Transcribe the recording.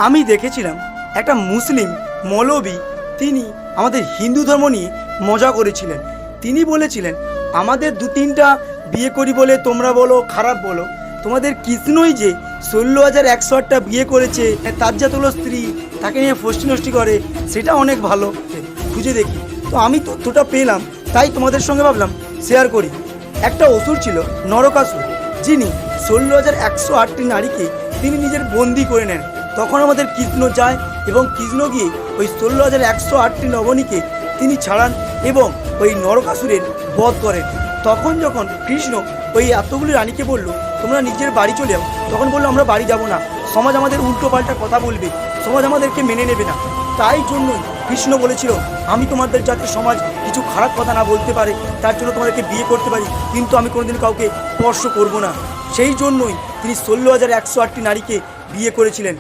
আমি দেখেছিলাম একটা মুসলিম মৌলবি, তিনি আমাদের হিন্দু ধর্ম নিয়ে মজা করেছিলেন। তিনি বলেছিলেন আমাদের 2-3টা বিয়ে করি বলে তোমরা বলো খারাপ বলো, তোমাদের কৃষ্ণই যে 16,108টা বিয়ে করেছে, তার যতগুলো স্ত্রী, তাকে নিয়ে ফষ্টি নষ্টি করে, সেটা অনেক ভালো। খুঁজে দেখি তো আমি তথ্যটা পেলাম, তাই তোমাদের সঙ্গে ভাবলাম শেয়ার করি। একটা অসুর ছিল নরকাসুর, যিনি 16,108টি নারীকে তিনি নিজের বন্দি করে নেন। তখন আমাদের কৃষ্ণ যায় এবং কৃষ্ণ গিয়ে ওই 16,108টি নবনীকে তিনি ছাড়ান এবং ওই নরকাসুরের বধ করেন। তখন যখন কৃষ্ণ ওই এতগুলি রানীকে বলল তোমরা নিজের বাড়ি চলে যাও, তখন বললো আমরা বাড়ি যাব না, সমাজ আমাদের উল্টো পাল্টা কথা বলবে, সমাজ আমাদেরকে মেনে নেবে না। তাই জন্যই কৃষ্ণ বলেছিল আমি তোমাদের যাতে সমাজ কিছু খারাপ কথা না বলতে পারে, তার জন্য তোমাদেরকে বিয়ে করতে পারি, কিন্তু আমি কোনোদিন কাউকে স্পর্শ করব না। সেই জন্যই তিনি 16,108টি নারীকে বিয়ে করেছিলেন।